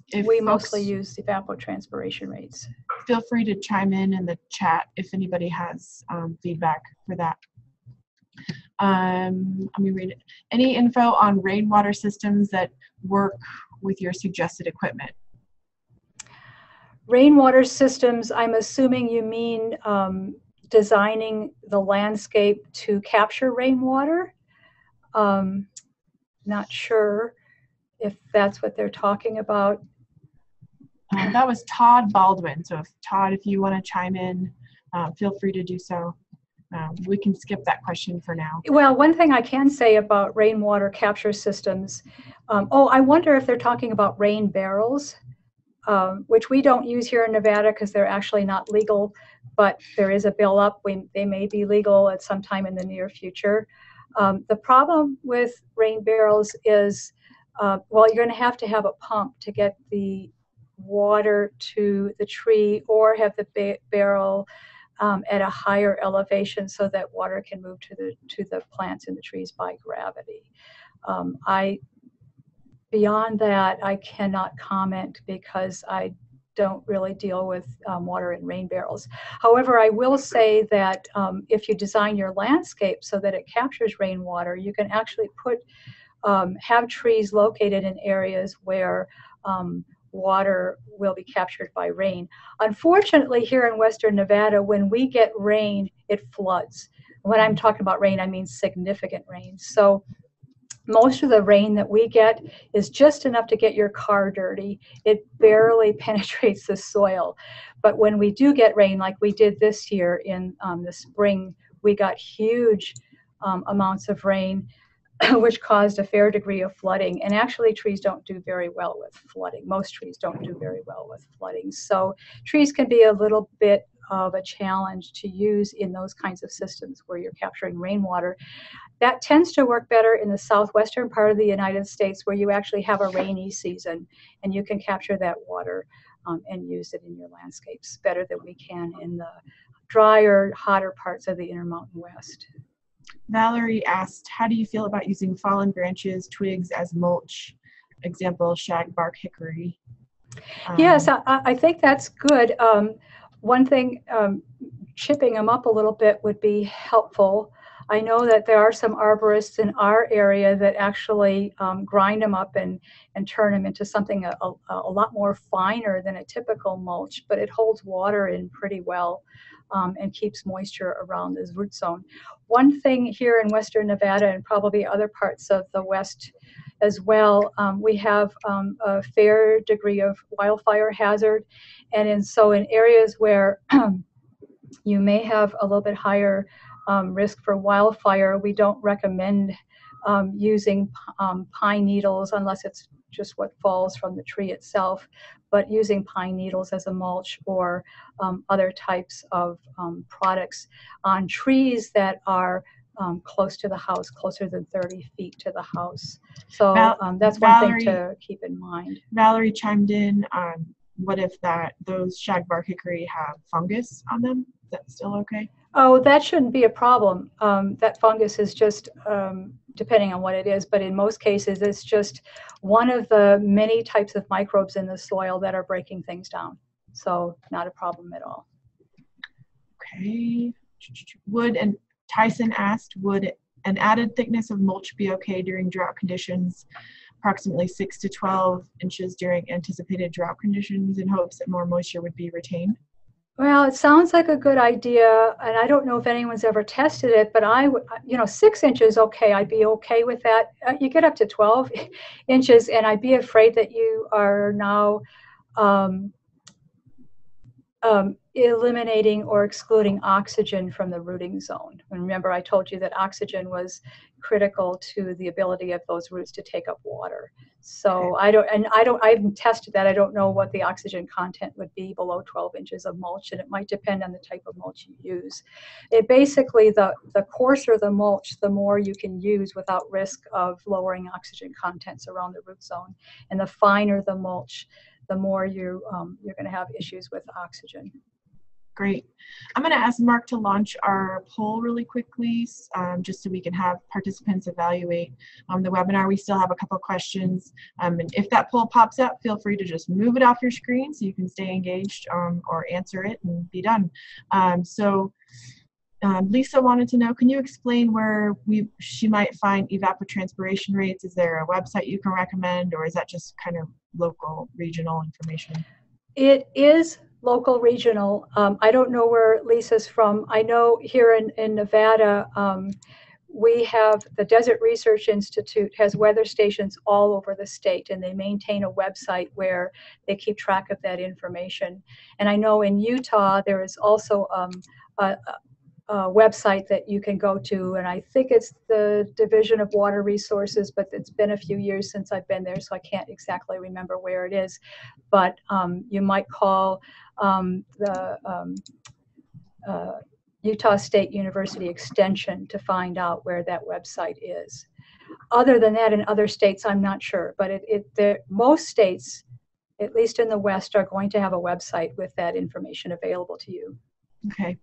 If we folks, mostly use evapotranspiration rates. Feel free to chime in the chat if anybody has feedback for that. Let me read it. Any info on rainwater systems that work with your suggested equipment? Rainwater systems, I'm assuming you mean designing the landscape to capture rainwater. Not sure if that's what they're talking about. That was Todd Baldwin. So Todd, if you want to chime in, feel free to do so. We can skip that question for now. Well, one thing I can say about rainwater capture systems, I wonder if they're talking about rain barrels, which we don't use here in Nevada because they're actually not legal, but there is a bill up. They may be legal at some time in the near future. The problem with rain barrels is, well, you're going to have a pump to get the water to the tree, or have the barrel at a higher elevation so that water can move to the plants in the trees by gravity. Beyond that, I cannot comment because I don't really deal with water in rain barrels. However, I will say that if you design your landscape so that it captures rainwater, you can actually have trees located in areas where water will be captured by rain. Unfortunately, here in Western Nevada, when we get rain, it floods. When I'm talking about rain, I mean significant rain. So most of the rain that we get is just enough to get your car dirty. It barely penetrates the soil. But when we do get rain, like we did this year in the spring, we got huge amounts of rain, which caused a fair degree of flooding. And actually, trees don't do very well with flooding. Most trees don't do very well with flooding. So trees can be a little bit of a challenge to use in those kinds of systems where you're capturing rainwater. That tends to work better in the southwestern part of the United States, where you actually have a rainy season and you can capture that water and use it in your landscapes better than we can in the drier, hotter parts of the Intermountain West. Valerie asked, how do you feel about using fallen branches, twigs as mulch? Example, shagbark hickory. Yes, I think that's good. One thing, chipping them up a little bit would be helpful. I know that there are some arborists in our area that actually grind them up and turn them into something a lot more finer than a typical mulch, but it holds water in pretty well and keeps moisture around this root zone. One thing here in Western Nevada and probably other parts of the West as well, we have a fair degree of wildfire hazard. And so in areas where you may have a little bit higher risk for wildfire, we don't recommend using pine needles unless it's just what falls from the tree itself, but using pine needles as a mulch or other types of products on trees that are close to the house, closer than 30 feet to the house. So that's one thing to keep in mind. Valerie chimed in on what if those shagbark hickory have fungus on them? Is that still okay? Oh, that shouldn't be a problem. That fungus is just, depending on what it is, but in most cases, it's just one of the many types of microbes in the soil that are breaking things down. So not a problem at all. Okay. And Tyson asked, would an added thickness of mulch be okay during drought conditions, approximately 6 to 12 inches during anticipated drought conditions, in hopes that more moisture would be retained? Well, it sounds like a good idea, and I don't know if anyone's ever tested it, but 6 inches, okay, I'd be okay with that. You get up to 12 inches, and I'd be afraid that you are now eliminating or excluding oxygen from the rooting zone. And remember, I told you that oxygen was critical to the ability of those roots to take up water. So I haven't tested that. I don't know what the oxygen content would be below 12 inches of mulch, and it might depend on the type of mulch you use. It basically, the coarser the mulch, the more you can use without risk of lowering oxygen contents around the root zone. And the finer the mulch, the more you're going to have issues with oxygen. Great. I'm going to ask Mark to launch our poll really quickly, just so we can have participants evaluate the webinar. We still have a couple of questions. And if that poll pops up, feel free to just move it off your screen so you can stay engaged or answer it and be done. Lisa wanted to know, can you explain where she might find evapotranspiration rates? Is there a website you can recommend, or is that just kind of local, regional information? It is local regional. I don't know where Lisa's from. I know here in Nevada, we have the Desert Research Institute has weather stations all over the state, and they maintain a website where they keep track of that information. And I know in Utah there is also a website that you can go to, and I think it's the Division of Water Resources, but it's been a few years since I've been there, so I can't exactly remember where it is. But you might call the Utah State University Extension to find out where that website is. Other than that, in other states, I'm not sure, but most states, at least in the West, are going to have a website with that information available to you. Okay.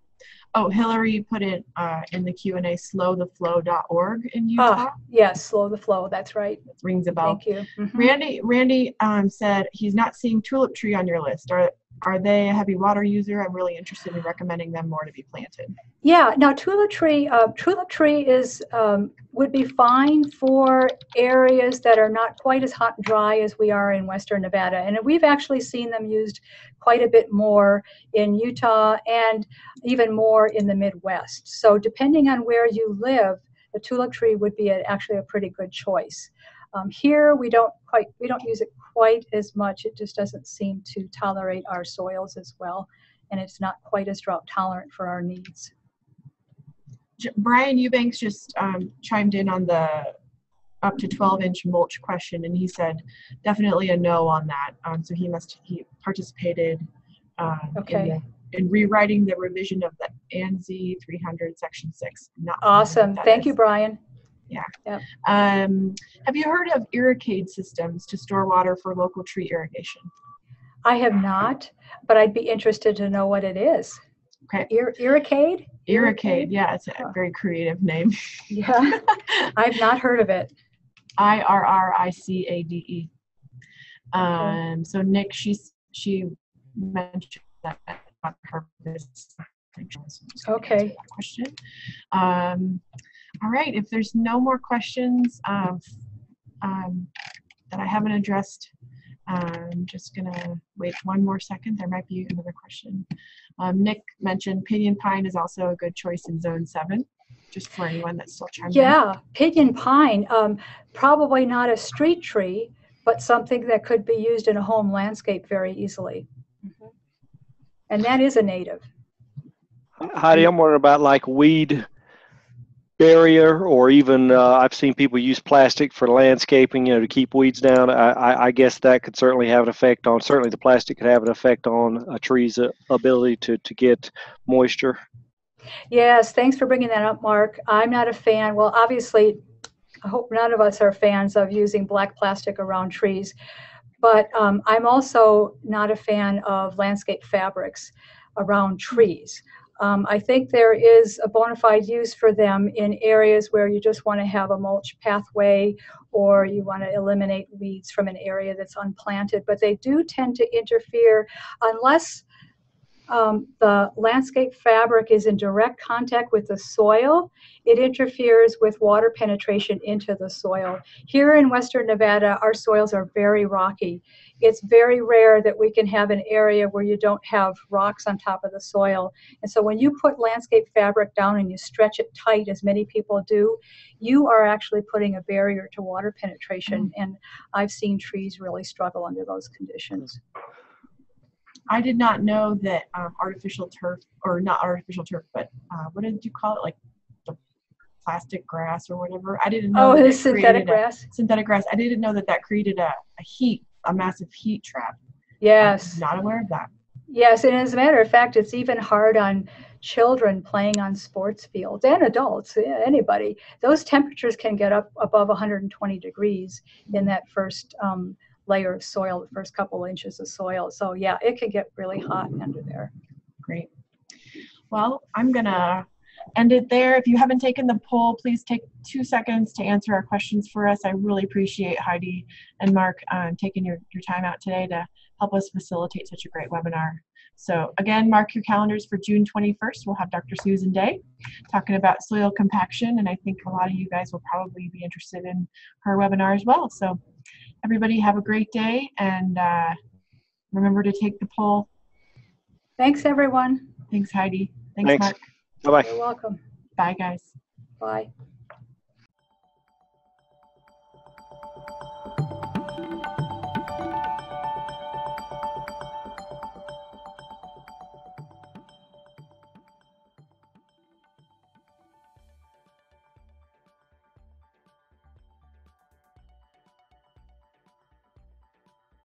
Oh, Hillary put it in the Q&A, slowtheflow.org in Utah. Yes, Slow the Flow, that's right. Rings a bell. Thank you. Mm-hmm. Randy said he's not seeing Tulip Tree on your list. Are they a heavy water user? I'm really interested in recommending them more to be planted. Yeah, now Tulip Tree is would be fine for areas that are not quite as hot and dry as we are in Western Nevada. And we've actually seen them used quite a bit more in Utah and even more in the Midwest. So depending on where you live, the Tulip Tree would be actually a pretty good choice. Here we don't use it quite as much. It just doesn't seem to tolerate our soils as well, and it's not quite as drought tolerant for our needs. Brian Eubanks just chimed in on the up to 12-inch mulch question, and he said definitely a no on that. So he participated in rewriting the revision of the ANSI 300 Section 6. Awesome. Thank you, Brian. Yeah. Yep. Have you heard of Irricade systems to store water for local tree irrigation? I have not, but I'd be interested to know what it is. Okay. Irricade? Irricade, yeah, it's a very creative name. Yeah, I've not heard of it. IRRICADE. Okay. So Nick, she mentioned that her business. Okay. Question. All right. If there's no more questions that I haven't addressed, I'm just gonna wait one more second. There might be another question. Nick mentioned pinyon pine is also a good choice in Zone 7, just for anyone that's still trying. Yeah, pinyon pine, probably not a street tree, but something that could be used in a home landscape very easily. Mm-hmm. And that is a native. Heidi, I'm wondering about like weed barrier, or even I've seen people use plastic for landscaping, to keep weeds down. I guess that could certainly have an effect on, certainly the plastic could have an effect on a tree's ability to get moisture. Yes, thanks for bringing that up, Mark. I'm not a fan. Well, obviously, I hope none of us are fans of using black plastic around trees, but I'm also not a fan of landscape fabrics around trees. I think there is a bona fide use for them in areas where you just want to have a mulch pathway, or you want to eliminate weeds from an area that's unplanted, but they do tend to interfere unless the landscape fabric is in direct contact with the soil. It interferes with water penetration into the soil. Here in Western Nevada, our soils are very rocky. It's very rare that we can have an area where you don't have rocks on top of the soil. And so when you put landscape fabric down and you stretch it tight, as many people do, you are actually putting a barrier to water penetration. And I've seen trees really struggle under those conditions. I did not know that artificial turf, or not artificial turf, but what did you call it? Like the plastic grass or whatever. I didn't know. Oh, the synthetic grass? Synthetic grass. I didn't know that created a massive heat trap. Yes. I'm not aware of that. Yes, and as a matter of fact, it's even hard on children playing on sports fields and adults, anybody. Those temperatures can get up above 120 degrees in that first layer of soil, the first couple inches of soil. So yeah, it can get really hot under there. Great. Well, I'm gonna end it there. If you haven't taken the poll, please take 2 seconds to answer our questions for us. I really appreciate Heidi and Mark taking your time out today to help us facilitate such a great webinar. So again, mark your calendars for June 21st. We'll have Dr. Susan Day talking about soil compaction, and I think a lot of you guys will probably be interested in her webinar as well. So everybody have a great day, and remember to take the poll. Thanks, everyone. Thanks, Heidi. Thanks, Thanks. Mark. Bye-bye. You're welcome. Bye, guys. Bye.